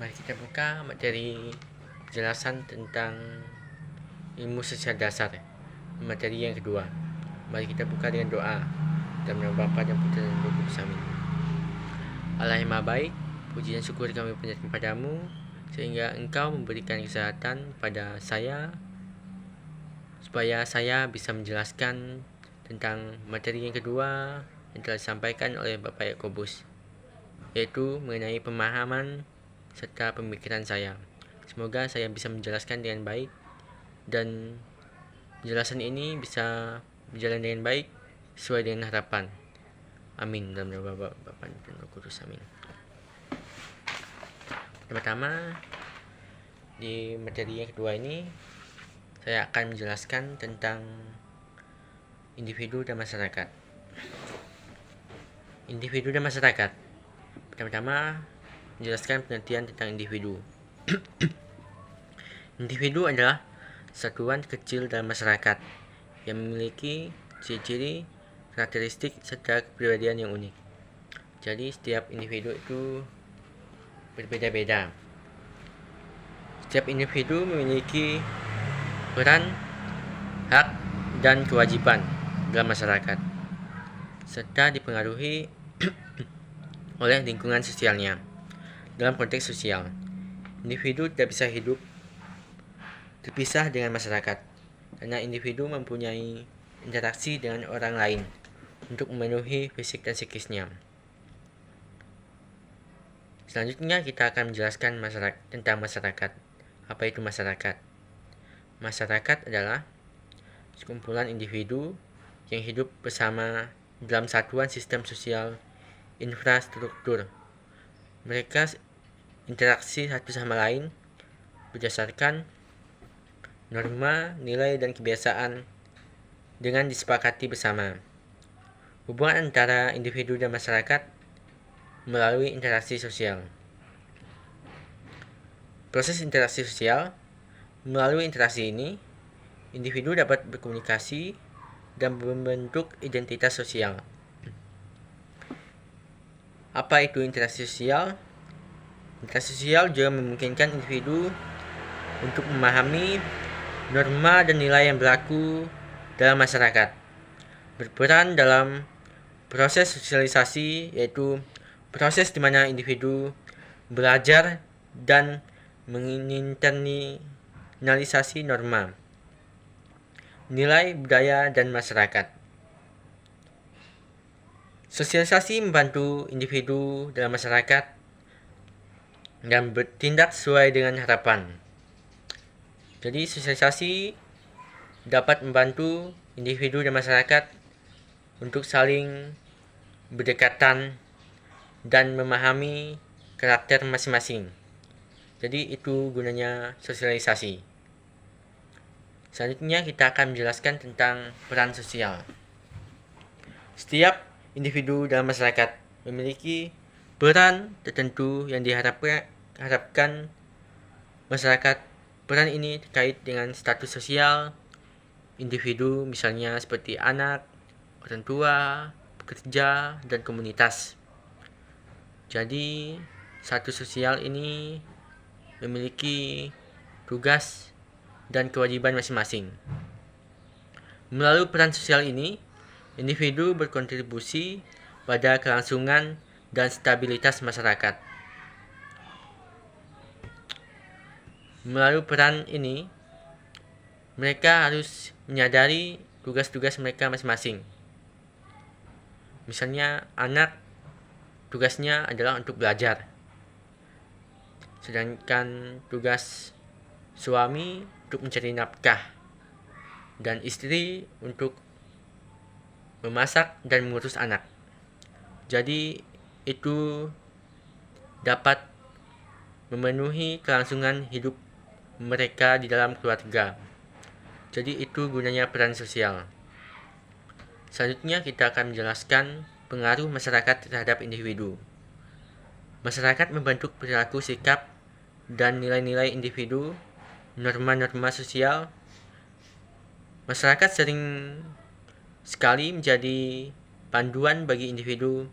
Mari kita buka materi penjelasan tentang ilmu sosial dasar, materi yang kedua. Mari kita buka dengan doa. Dalam nama Bapa dan Putra dan Roh Kudus. Amin. Allah yang Maha Baik, puji dan syukur kami panjatkan padamu, sehingga Engkau memberikan kesehatan pada saya, supaya saya bisa menjelaskan tentang materi yang kedua yang telah disampaikan oleh Bapak Yakobus, yaitu mengenai pemahaman serta pemikiran saya. Semoga saya bisa menjelaskan dengan baik dan penjelasan ini bisa berjalan dengan baik sesuai dengan harapan. Amin. Dalam nama Bapa dan Roh Kudus. Amin. Pertama, di materi yang kedua ini saya akan menjelaskan tentang individu dan masyarakat. Individu dan masyarakat. Pertama-tama menjelaskan pengertian tentang individu. Individu adalah satuan kecil dalam masyarakat yang memiliki ciri-ciri, karakteristik, serta kepribadian yang unik. Jadi setiap individu itu berbeda-beda. Setiap individu memiliki peran, hak, dan kewajiban dalam masyarakat, serta dipengaruhi oleh lingkungan sosialnya. Dalam konteks sosial, individu tidak bisa hidup terpisah dengan masyarakat, karena individu mempunyai interaksi dengan orang lain untuk memenuhi fisik dan psikisnya. Selanjutnya kita akan menjelaskan tentang masyarakat. Apa itu masyarakat? Masyarakat adalah sekumpulan individu yang hidup bersama dalam satuan sistem sosial infrastruktur. Mereka interaksi satu sama lain berdasarkan norma, nilai, dan kebiasaan dengan disepakati bersama. Hubungan antara individu dan masyarakat melalui interaksi sosial. Proses interaksi sosial. Melalui interaksi ini, individu dapat berkomunikasi dan membentuk identitas sosial. Apa itu interaksi sosial? Interaksi sosial juga memungkinkan individu untuk memahami norma dan nilai yang berlaku dalam masyarakat, berperan dalam proses sosialisasi, yaitu proses di mana individu belajar dan menginternalisasi norma, nilai, budaya, dan masyarakat. Sosialisasi membantu individu dalam masyarakat dan bertindak sesuai dengan harapan. Jadi sosialisasi dapat membantu individu dan masyarakat untuk saling berdekatan dan memahami karakter masing-masing. Jadi itu gunanya sosialisasi. Selanjutnya kita akan menjelaskan tentang peran sosial. Setiap individu dalam masyarakat memiliki peran tertentu yang diharapkan masyarakat. Peran ini terkait dengan status sosial individu, misalnya seperti anak, orang tua, pekerja, dan komunitas. Jadi status sosial ini memiliki tugas dan kewajiban masing-masing. Melalui peran sosial ini, individu berkontribusi pada kelangsungan dan stabilitas masyarakat. Melalui peran ini, mereka harus menyadari tugas-tugas mereka masing-masing. Misalnya, anak tugasnya adalah untuk belajar, sedangkan tugas suami untuk mencari nafkah, dan istri untuk memasak dan mengurus anak. Jadi itu dapat memenuhi kelangsungan hidup mereka di dalam keluarga. Jadi itu gunanya peran sosial. Selanjutnya kita akan menjelaskan pengaruh masyarakat terhadap individu. Masyarakat membentuk perilaku, sikap, dan nilai-nilai individu, norma-norma sosial. Masyarakat sering sekali menjadi panduan bagi individu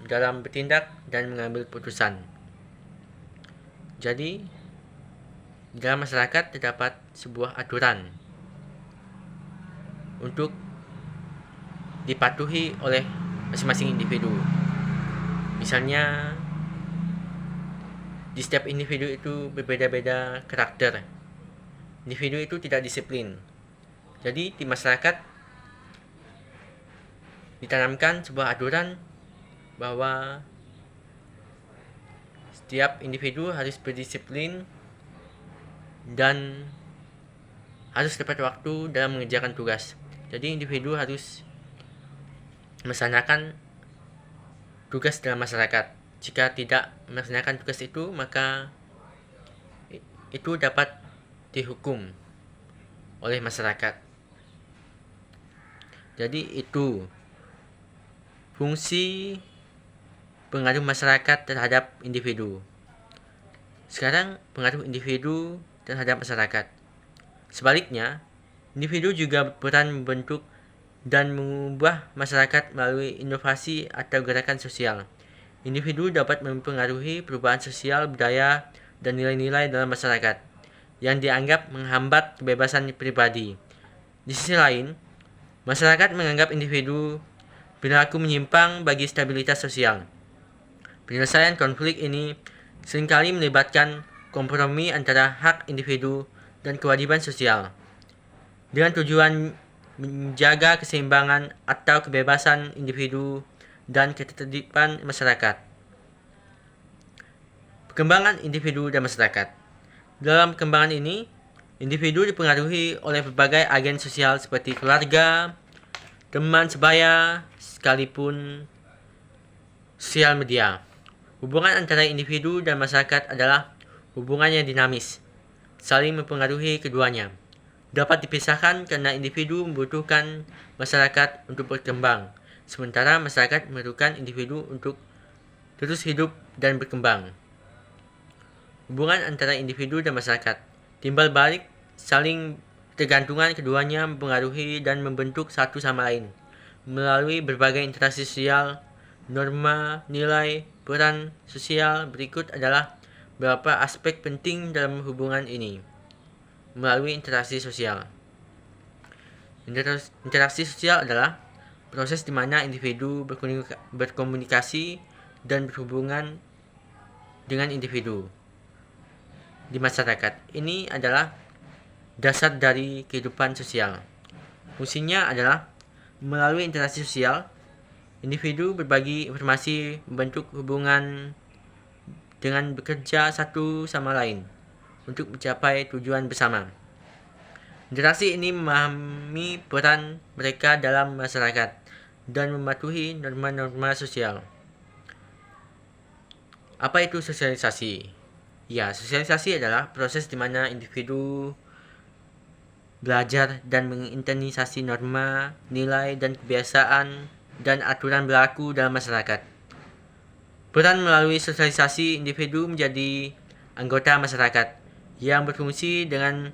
dalam bertindak dan mengambil putusan. Jadi, dalam masyarakat terdapat sebuah aturan untuk dipatuhi oleh masing-masing individu. Misalnya, di setiap individu itu berbeda-beda karakter. Individu itu tidak disiplin. Jadi, di masyarakat ditanamkan sebuah aturan bahwa setiap individu harus berdisiplin dan harus tepat waktu dalam mengerjakan tugas. Jadi individu harus melaksanakan tugas dalam masyarakat. Jika tidak melaksanakan tugas itu, maka itu dapat dihukum oleh masyarakat. Jadi itu fungsi pengaruh masyarakat terhadap individu. Sekarang pengaruh individu terhadap masyarakat. Sebaliknya, individu juga berperan membentuk dan mengubah masyarakat melalui inovasi atau gerakan sosial. Individu dapat mempengaruhi perubahan sosial, budaya, dan nilai-nilai dalam masyarakat yang dianggap menghambat kebebasan pribadi. Di sisi lain, masyarakat menganggap individu berlaku menyimpang bagi stabilitas sosial. Penyelesaian konflik ini seringkali melibatkan kompromi antara hak individu dan kewajiban sosial, dengan tujuan menjaga keseimbangan atau kebebasan individu dan ketertiban masyarakat. Perkembangan individu dan masyarakat. Dalam perkembangan ini, individu dipengaruhi oleh berbagai agen sosial seperti keluarga, teman sebaya, sekalipun sosial media. Hubungan antara individu dan masyarakat adalah hubungan yang dinamis, saling mempengaruhi keduanya. Dapat dipisahkan karena individu membutuhkan masyarakat untuk berkembang, sementara masyarakat memerlukan individu untuk terus hidup dan berkembang. Hubungan antara individu dan masyarakat, timbal balik, saling tergantungan keduanya mempengaruhi dan membentuk satu sama lain melalui berbagai interaksi sosial, norma, nilai, peran sosial. Berikut adalah beberapa aspek penting dalam hubungan ini melalui interaksi sosial. Interaksi sosial adalah proses di mana individu berkomunikasi dan berhubungan dengan individu di masyarakat. Ini adalah dasar dari kehidupan sosial. Fungsinya adalah melalui interaksi sosial, individu berbagi informasi, membentuk hubungan dengan bekerja satu sama lain untuk mencapai tujuan bersama. Interaksi ini memahami peran mereka dalam masyarakat dan mematuhi norma-norma sosial. Apa itu sosialisasi? Ya, sosialisasi adalah proses di mana individu belajar dan menginternalisasi norma, nilai, dan kebiasaan dan aturan berlaku dalam masyarakat. Peran melalui sosialisasi, individu menjadi anggota masyarakat yang berfungsi dengan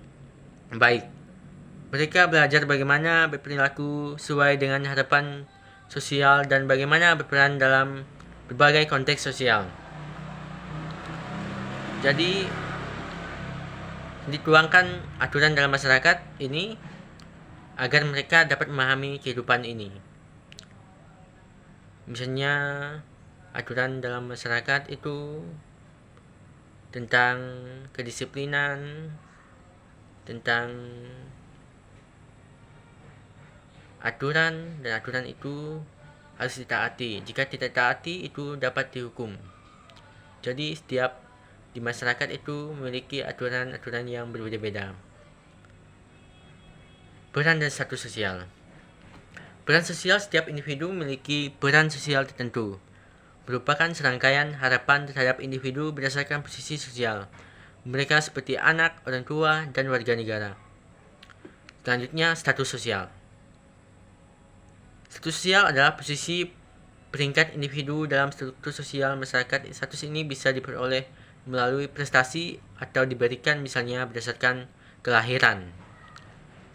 baik. Mereka belajar bagaimana berperilaku sesuai dengan harapan sosial dan bagaimana berperan dalam berbagai konteks sosial. Jadi, dituangkan aturan dalam masyarakat ini agar mereka dapat memahami kehidupan ini. Misalnya, aturan dalam masyarakat itu tentang kedisiplinan, tentang aturan, dan aturan itu harus ditaati. Jika tidak taati, itu dapat dihukum. Jadi setiap di masyarakat itu memiliki aturan-aturan yang berbeda-beda. Peran dan status sosial. Peran sosial setiap individu memiliki peran sosial tertentu, merupakan serangkaian harapan terhadap individu berdasarkan posisi sosial mereka seperti anak, orang tua, dan warga negara. Selanjutnya, status sosial. Status sosial adalah posisi peringkat individu dalam struktur sosial masyarakat. Status ini bisa diperoleh melalui prestasi atau diberikan misalnya berdasarkan kelahiran.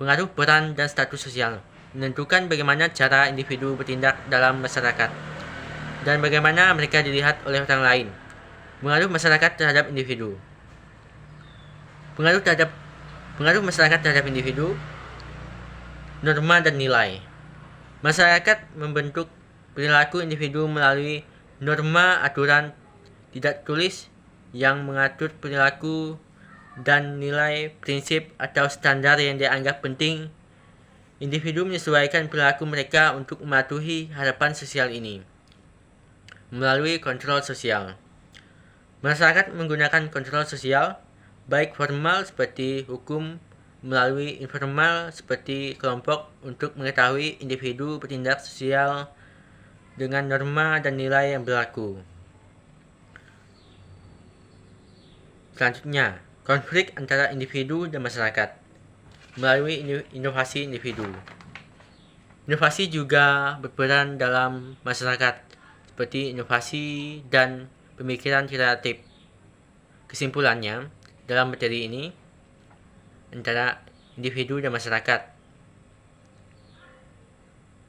Pengaruh peran dan status sosial menentukan bagaimana cara individu bertindak dalam masyarakat dan bagaimana mereka dilihat oleh orang lain. Pengaruh masyarakat terhadap individu. pengaruh masyarakat terhadap individu, norma dan nilai. Masyarakat membentuk perilaku individu melalui norma aturan tidak tulis yang mengatur perilaku dan nilai, prinsip atau standar yang dianggap penting. Individu menyesuaikan perilaku mereka untuk mematuhi harapan sosial ini melalui kontrol sosial. Masyarakat menggunakan kontrol sosial, baik formal seperti hukum, melalui informal seperti kelompok, untuk mengetahui individu bertindak sosial dengan norma dan nilai yang berlaku. Selanjutnya, konflik antara individu dan masyarakat melalui inovasi individu. Inovasi juga berperan dalam masyarakat, seperti inovasi dan pemikiran kreatif. Kesimpulannya, dalam materi ini, antara individu dan masyarakat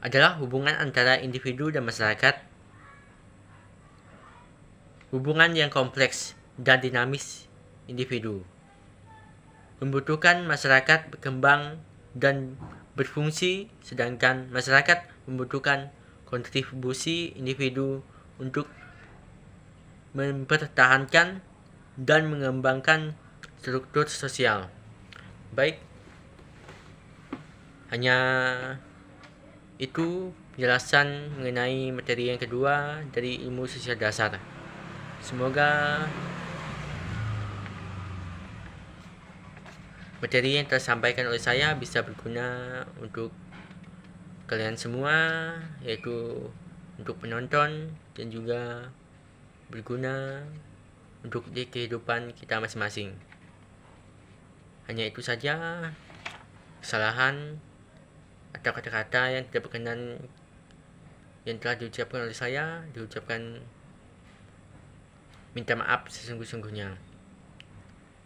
adalah hubungan antara individu dan masyarakat, hubungan yang kompleks dan dinamis. Individu membutuhkan masyarakat berkembang dan berfungsi, sedangkan masyarakat membutuhkan kontribusi individu untuk mempertahankan dan mengembangkan struktur sosial. Baik, hanya itu penjelasan mengenai materi yang kedua dari ilmu sosial dasar. Semoga materi yang tersampaikan oleh saya bisa berguna untuk kalian semua, yaitu untuk penonton, dan juga berguna untuk di kehidupan kita masing-masing. Hanya itu saja. Kesalahan atau kata-kata yang tidak berkenan yang telah diucapkan oleh saya, minta maaf sesungguh-sungguhnya.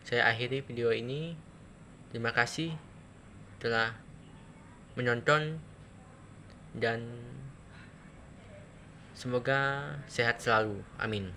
Saya akhiri video ini. Terima kasih telah menonton dan semoga sehat selalu. Amin.